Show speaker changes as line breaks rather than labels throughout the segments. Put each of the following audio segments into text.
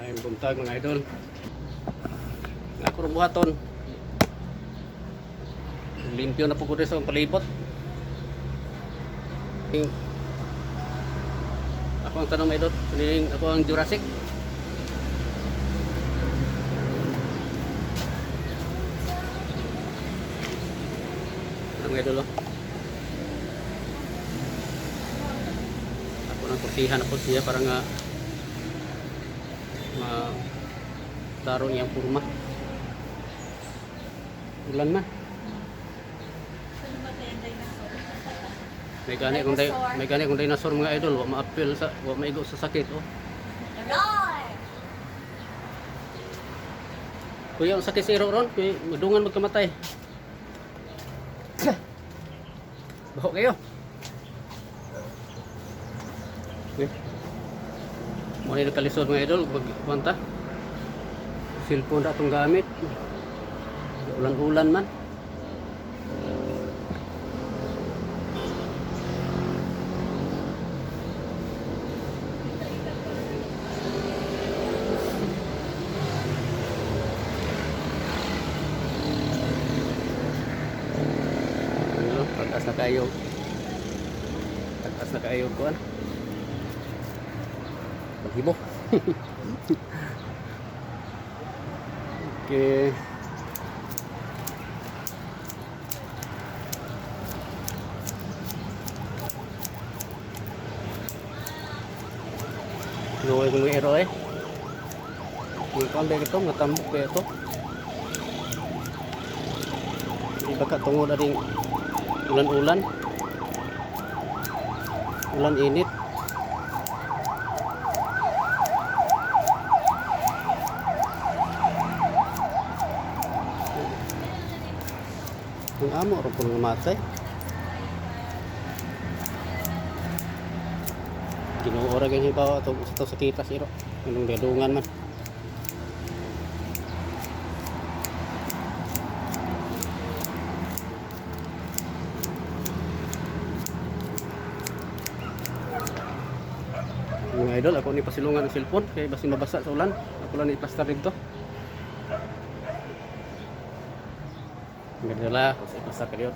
Maayong buntag mga idol. Nga ko buhaton. Limpyo na po ko sa palibot. Ako ang tanong mga idol. Ako ang Jurassic. Mga idol oh. Ako nang kursihan ako siya para nga tarong yang purma. Ulan na. May gani kung dinosaur mga idol, wa ma-appeal sa wa maigo sa sakit oh. Kuya, ang sakit si Iro ron, kuya, madungan magkamatay. Baho kayo. Okay. Muna yung kalisod mga idol, magkwanta. Cellphone na itong gamit. Ulan-ulan man. Takas na kayo. Takas na kayo kuan. Paghibo. Okay. Luwag ng ero eh. Yung kambay ito, matambok kaya ito. Iba ka tungo na rin ulan-ulan. Ulan init. Ang amo ro pun ngamatay. Ginuora ganyan pa to sa kita siro. Anong gadungan man. Mga idol, ako ni pasilungan ng cellphone kay basi mabasa sa ulan. Ako lang i-plaster dito. Ganda lah, kasi plaster ka dito.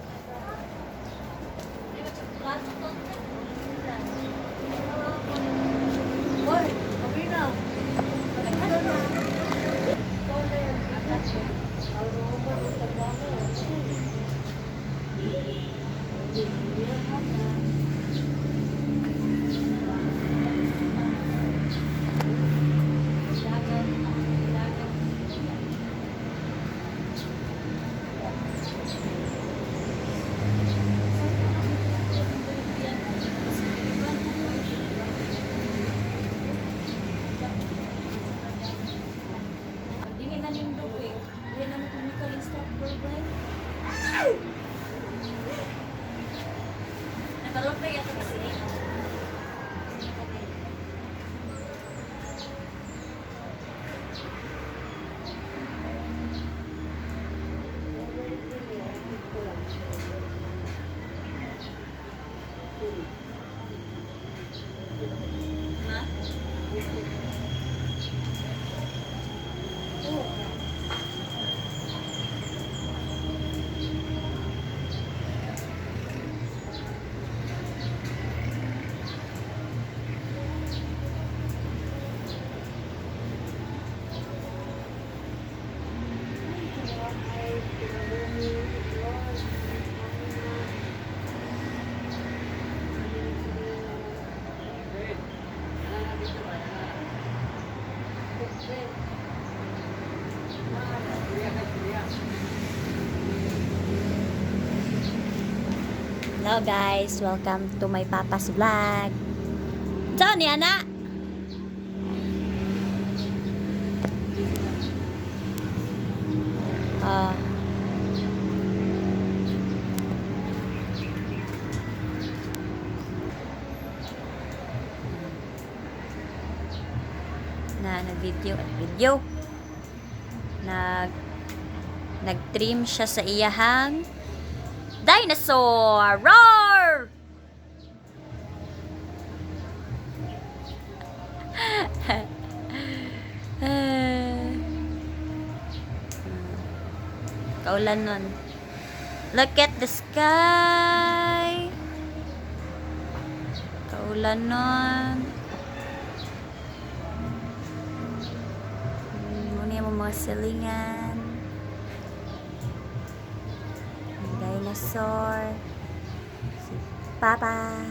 Hello guys, welcome to my papa's vlog. Saan ni anak? Nag-video. Nag-trim siya sa iyahang dinosaur. Roar! Kaulan nun. Look at the sky. Kaulan nun. Muna yung mga silingan. Ang dinosaur. Si Papa.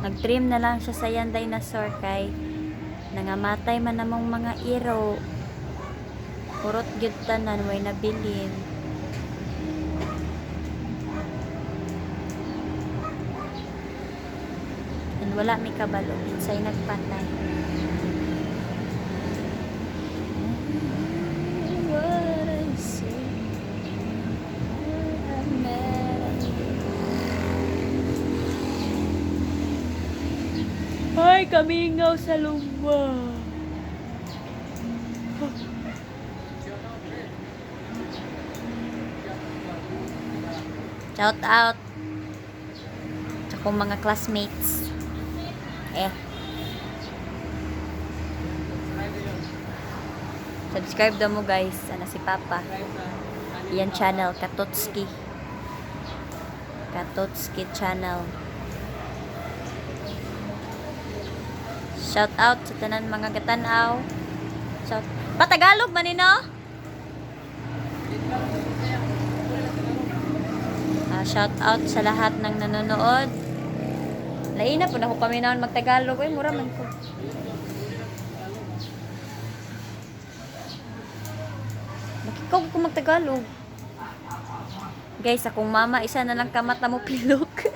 Nag-trim na lang siya sa yan dinosaur kay nangamatay man namong mga iro. Purot gyud tanan way nabilin. And wala mi kabalo insay nagpatay. What I see, I met you. Ay, kamingaw sa lumba. Shout out sa kong mga classmates. Subscribe daw mo guys. Sana si Papa. Yan channel, Katotski. Katotski channel. Shout out sa tanan mga gatanaw. Patagalog manino? Shout out sa lahat ng nanonood. Laina po na ko paminawan magtagalog. Uy, mura man ko. Makikaw ko magtagalog. Guys, akong mama, isa na lang kamata mo pilok.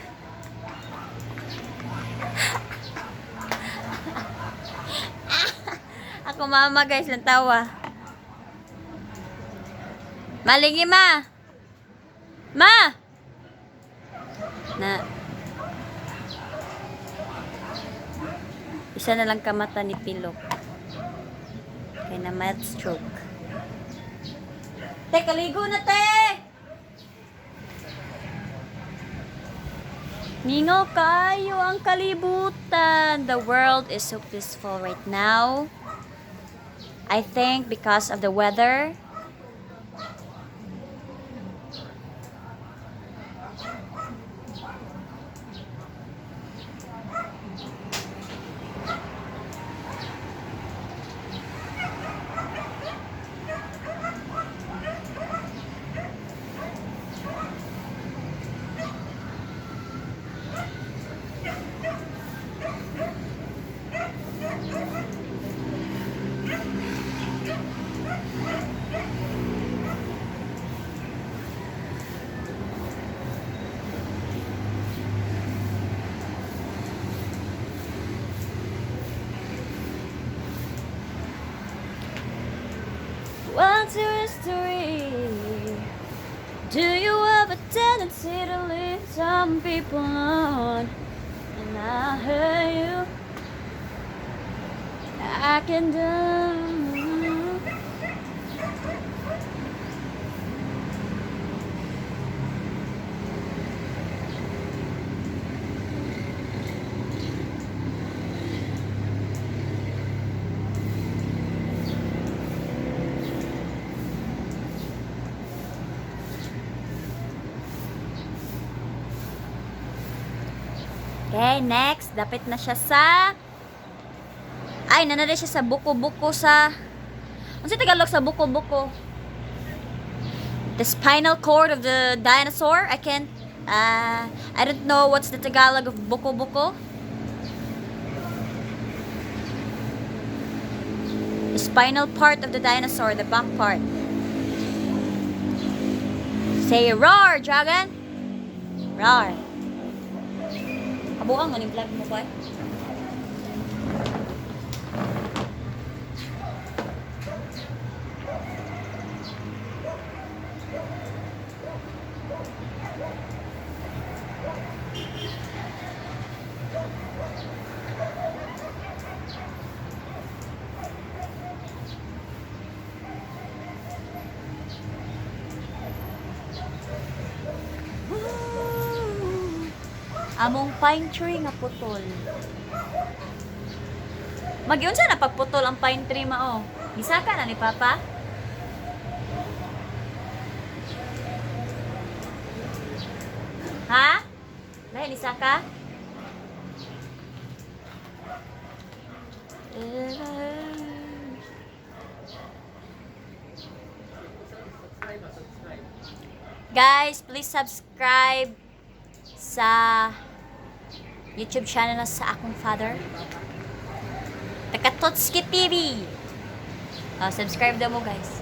Ako mama guys, lang tawa. Malingi ma. Ma. Na. Isa na lang kamata ni pilok. Kaya na mild stroke. Te, kaligo na te. Ningo kayo ang kalibutan. The world is so peaceful right now. I think because of the weather. What's your history? Do you have a tendency to lead some people on? And I heard you. I can do. Okay, next. Dapit na siya sa... Ay, nanari siya sa buko-buko sa... Ano siya Tagalog sa buko-buko? The spinal cord of the dinosaur? I can't... I don't know what's the Tagalog of buko-buko. The spinal part of the dinosaur, the back part. Say roar, dragon! Roar. Kabuang, maning vlog mo ba? Among pine tree nga putol. Mag-iyon siya na pagputol ang pine tree mao. Gisaka na ni Papa? Ha? Lahi ni Saka? Guys, please subscribe sa YouTube channel na sa akong father. Pagkatapos TV. Subscribe daw mo guys.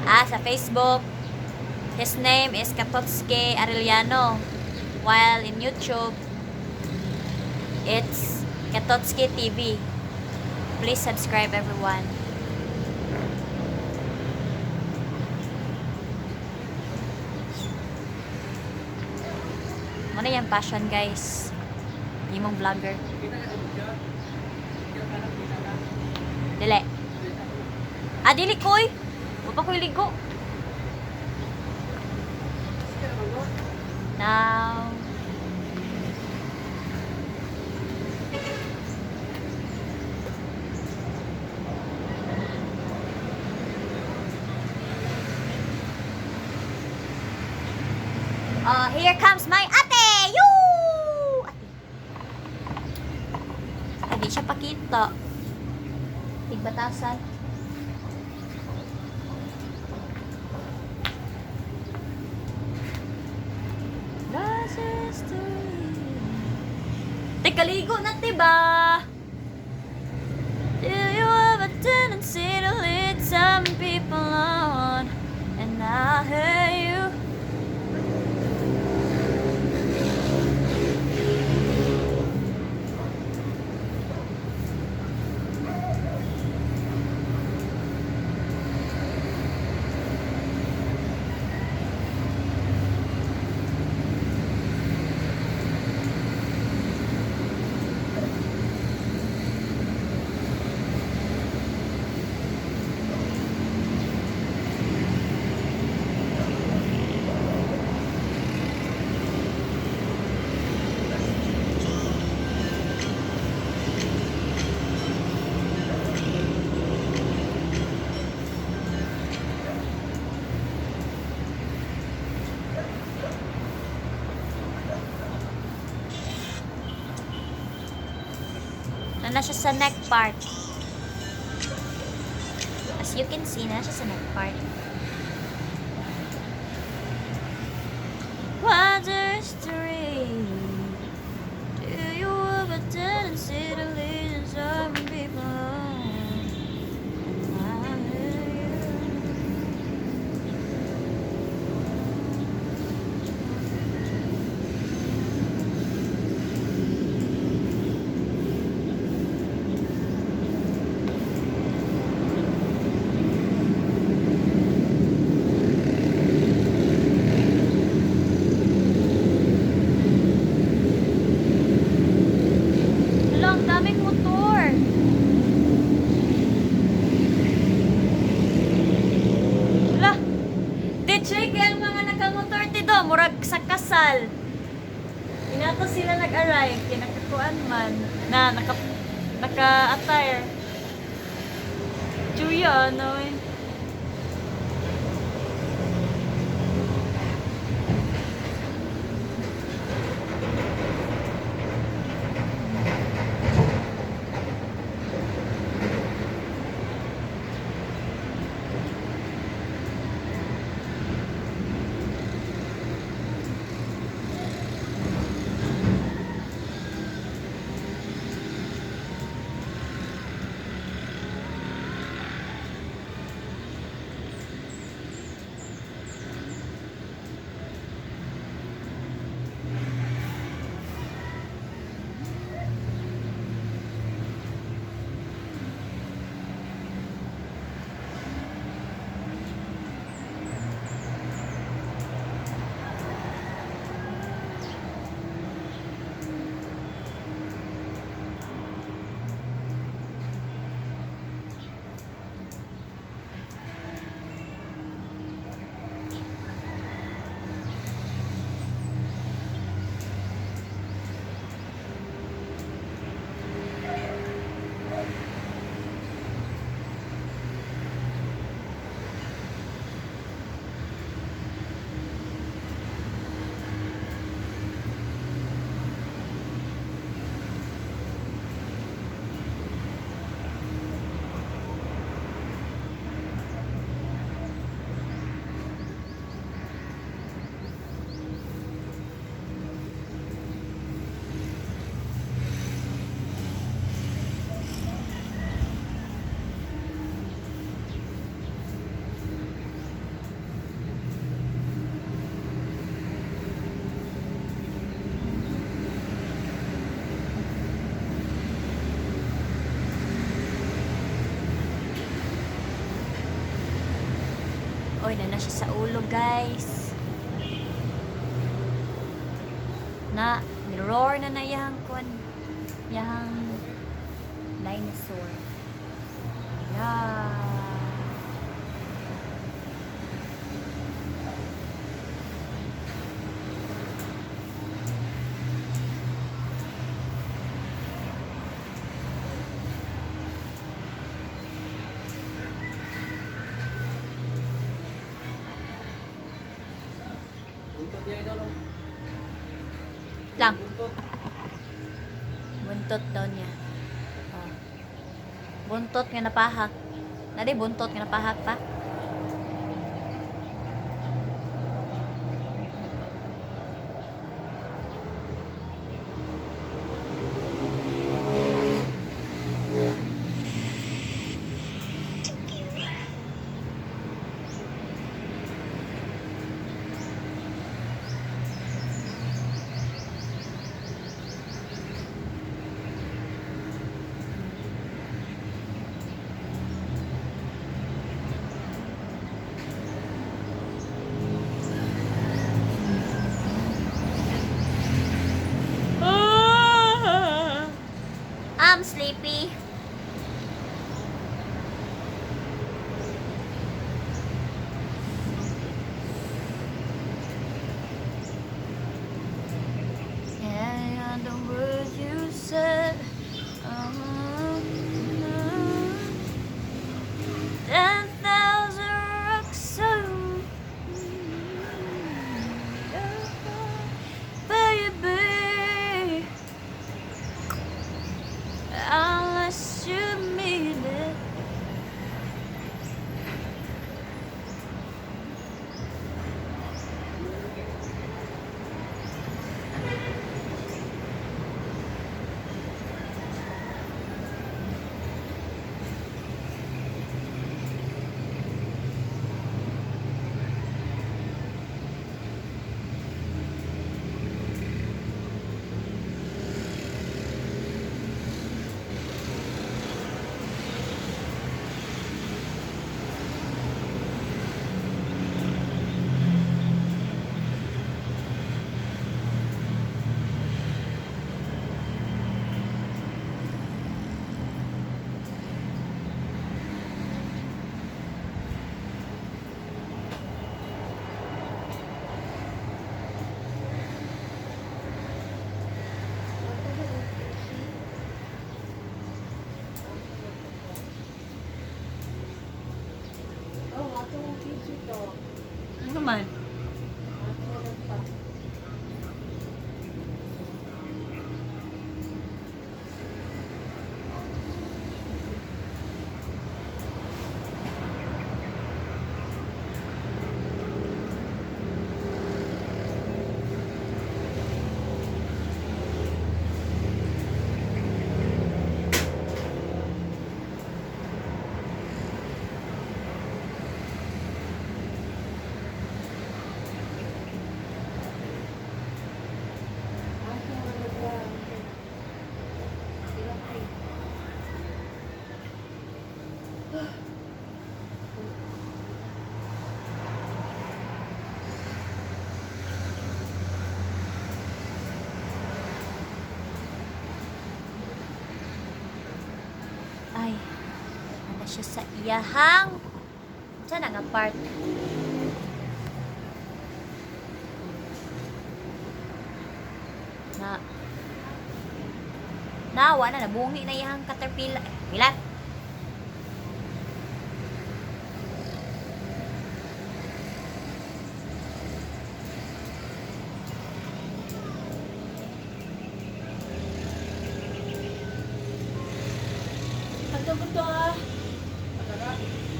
Sa Facebook. His name is Katotske Arellano. While in YouTube, it's Katotske TV. Please subscribe everyone. Muna yung passion guys. Imong vlogger. Dili. Dili koy. Wala pa ko'y ligo. Now. Here comes my ate! Yoo! Ate. Hindi siya pakita. Tigbatasan. Kaligo na tiba. Do you have a tendency to lead some people on? And I'll hear you. Na siya sa neck part. As you can see, na siya sa neck part. What's your story? Do you have a tendency to lead some people on? I hear you. Check ang mga nakamotor tido, murag sa kasal. Inato sila nag-arrive, kinakakuan man na naka-attire. Chuya, no eh. Oy, na siya sa ulo, guys. Na, roar na yang kon. Yang dinosaur. Yeah.
Buntot niya idol.
Lang.
Buntot.
Buntot daw niya. Oh. Buntot nga napahak. Nadi buntot nga napahak pa. I'm sleepy. And the words you said, 10,000 rocks on baby, unless you mean it. Ano man? Ay, ano siya sa iyahang. Saan ang apart? Nawa na, nabungi na iyahang caterpillar. Pilat.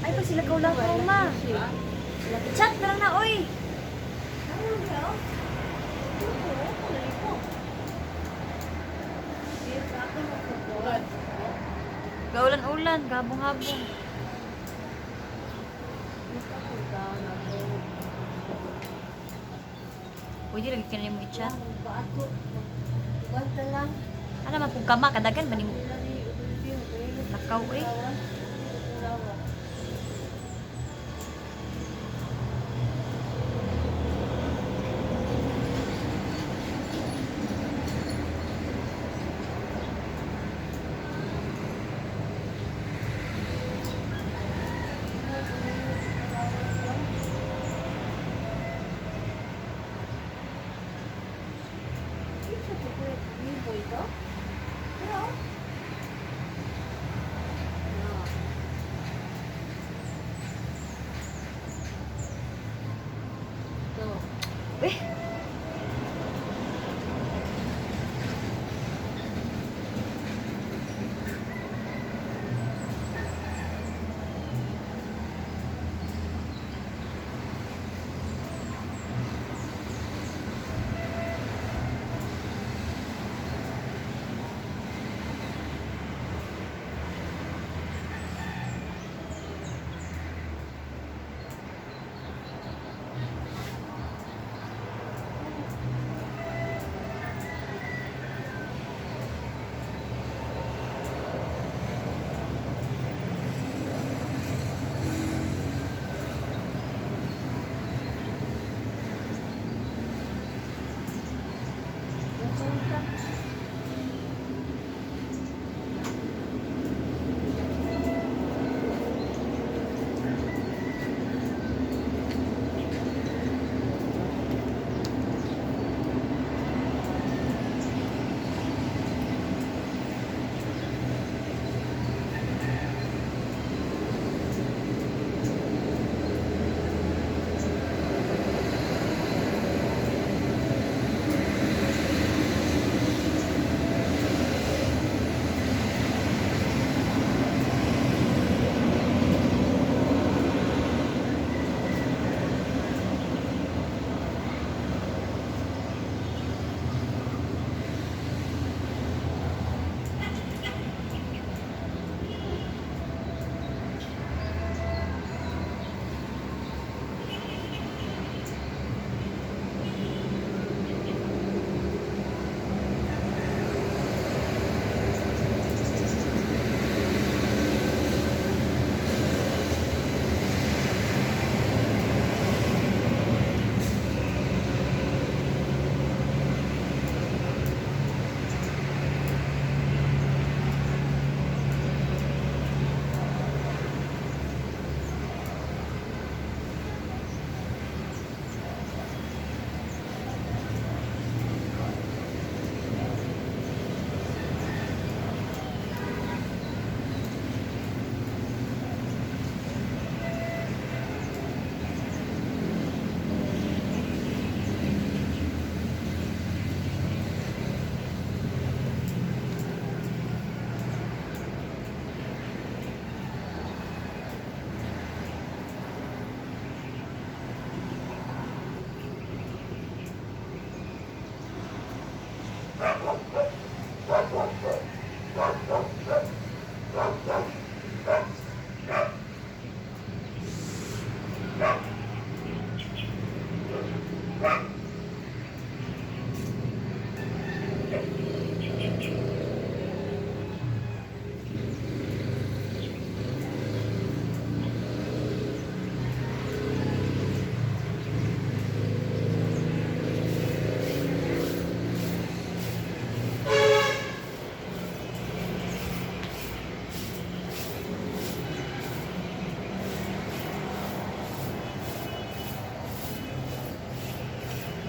Ay, pa sila kaulang ko, ma. Chat, parang na, oy. Gaulan-ulan, gabong-habong. Pwede lagi ka na mo i-chat. Ano man kung kama, kadagan ba ni mo? Lakaw eh. Eh,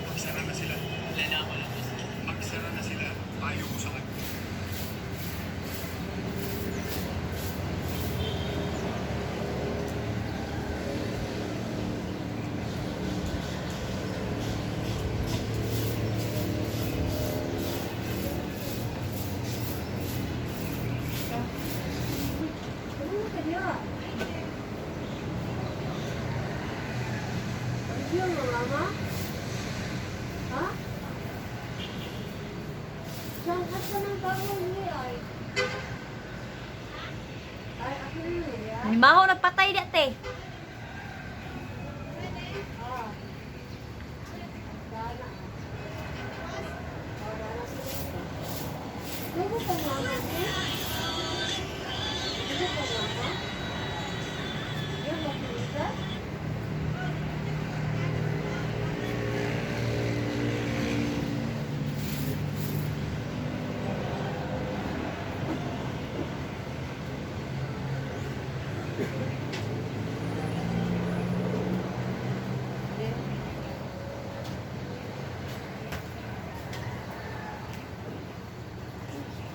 Magsara na sila. Magsara na sila. Ayaw ko sa kanya.
Maho nagpatay di ate.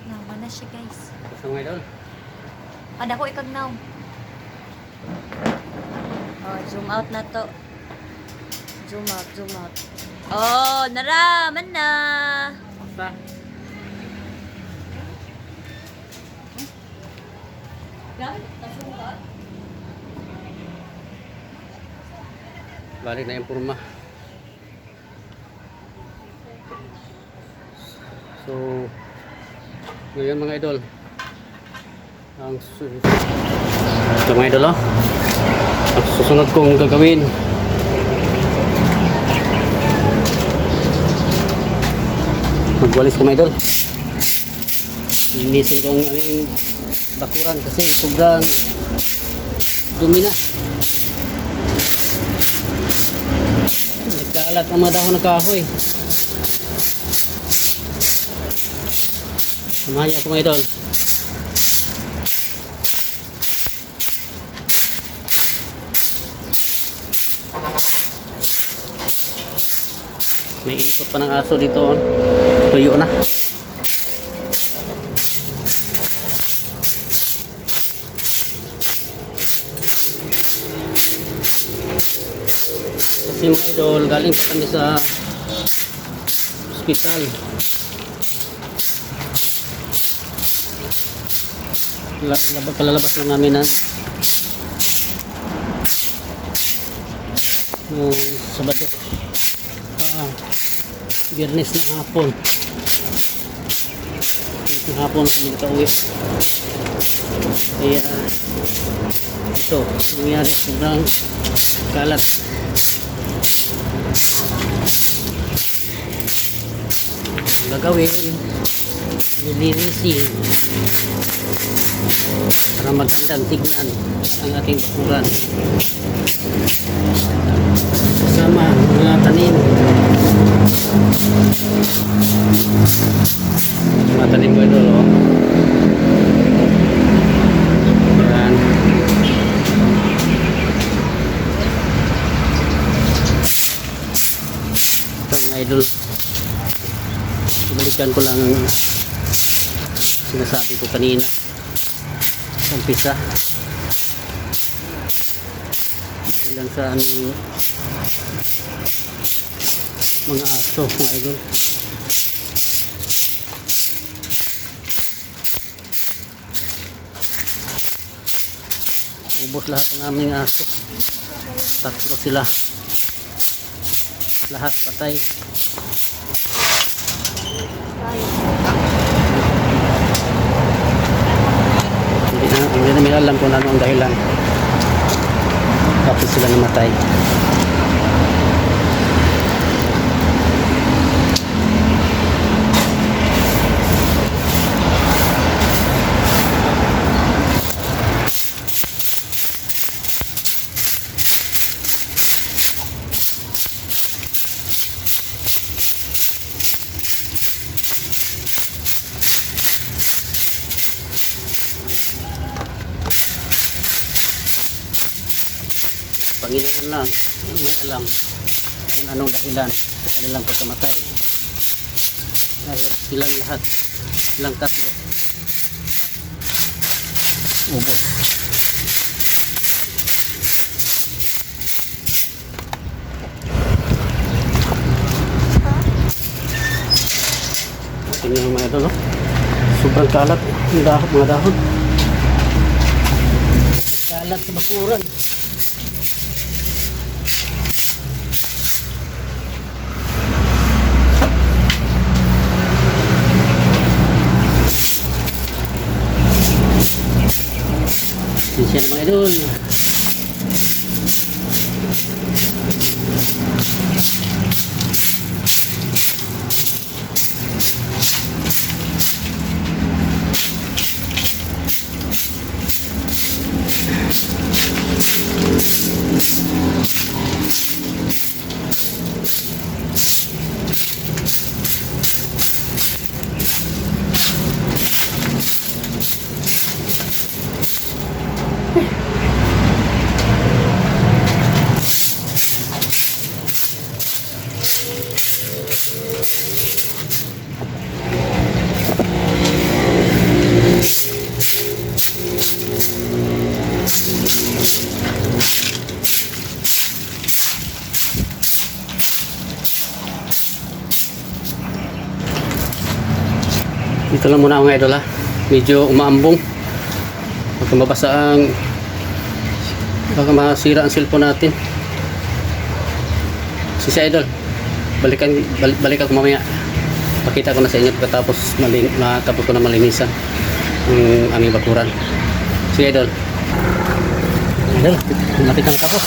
Nawa na siya guys.
So mga idol,
Ada ko ikagnaw. Oh, zoom out na to. zoom out, zoom out. Oh, naraman na.
Basta. Balik na yung purma. So, ngayon mga idol, ang ito mga idol, ang susunod kong gagawin, magwalis ko mga idol. Linisin ko ang aming bakuran kasi sobrang dumi na. Nagkaalat ang mga dahon ng kahoy. Samahan niyo ako mga idol. May ikot pa ng aso dito. Tuyo na. Kasi mga idol, galing pa kami sa hospital. Kalalabas lang namin ng Sabado. Biyernes na hapon. Ng hapon kami nakauwi. Kaya ito, nangyari. Sobrang kalat. Gagawin, nilinisin para magandang tignan ang ating bakuran kasama mga tanim. Mga tanim ko ito, yan. Ito mga idol, balikan ko lang sinasabi ko kanina umpisa dahil lang sa aming mga aso mga idol. Ubos lahat ng aming aso, 3 sila, lahat patay. Hindi namin alam kung ano ang dahilan bakit sila namatay. Panginoon lang ang may alam kung anong dahilan sa kanilang pagkamatay. Dahil silang lahat, silang 3 ubos. Tingnan mga idol, sobrang kalat ng dahon, mga dahon. Kalat sa bakuran. Siya na mga idol. Dito lang muna mga idol ha. Medyo umaambong. Baka mabasa ang, baka masira ang cellphone natin. Si idol, balikan ko mamaya. Pakita ko na sa inyo pagkatapos matapos ko na malinisan ang aming bakuran. Si idol. Idol, malapit na matapos.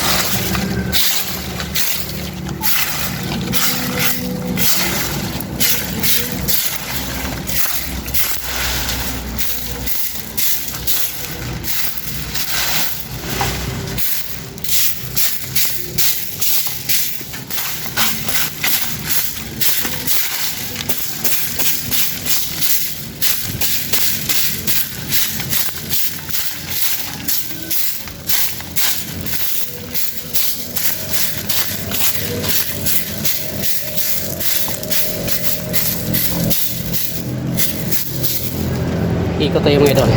Ikot tayo mga idol.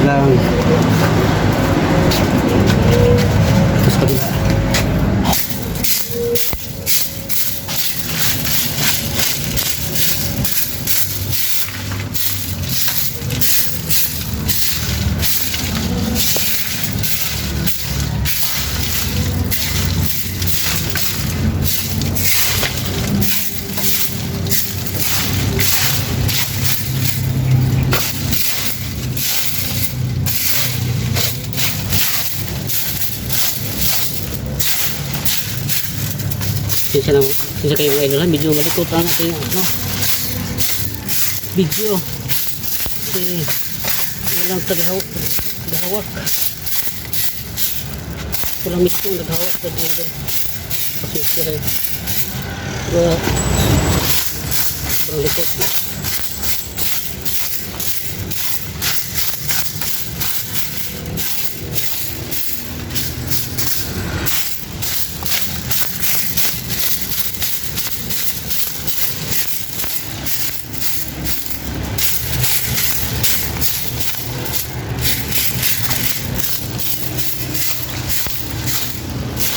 Lang. Tapos pagila. Siya kayo mga idol ha, medyo malikot lang natin yung ano, video kasi walang tagahawak, walang mismo naghawak sa video kasi siya kayo sobrang likot na.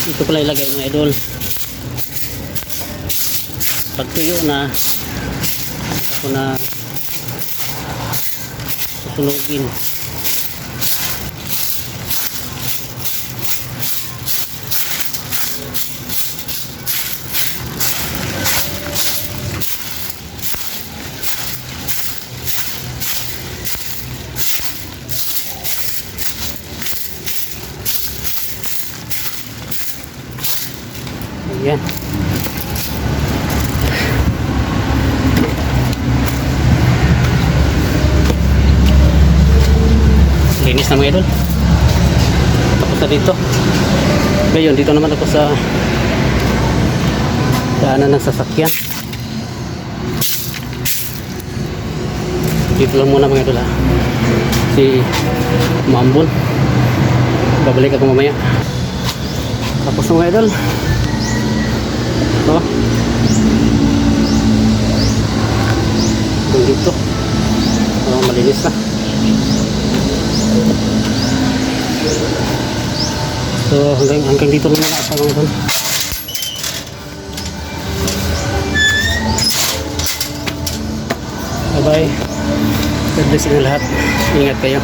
Ito pala ilagay mga idol. Pag tuyo na, ako na susunugin. Ayan. Linis na mga idol. Tapos na dito. Ngayon, dito naman ako sa daanan ng sasakyan. Dito lang muna mga idol ha. Si Mambon. Babalik ako mamaya. Tapos na mga idol. Ito dito malinis na. So hanggang dito lang muna ako mga. Bye bye. God bless inyo lahat. Ingat kayo.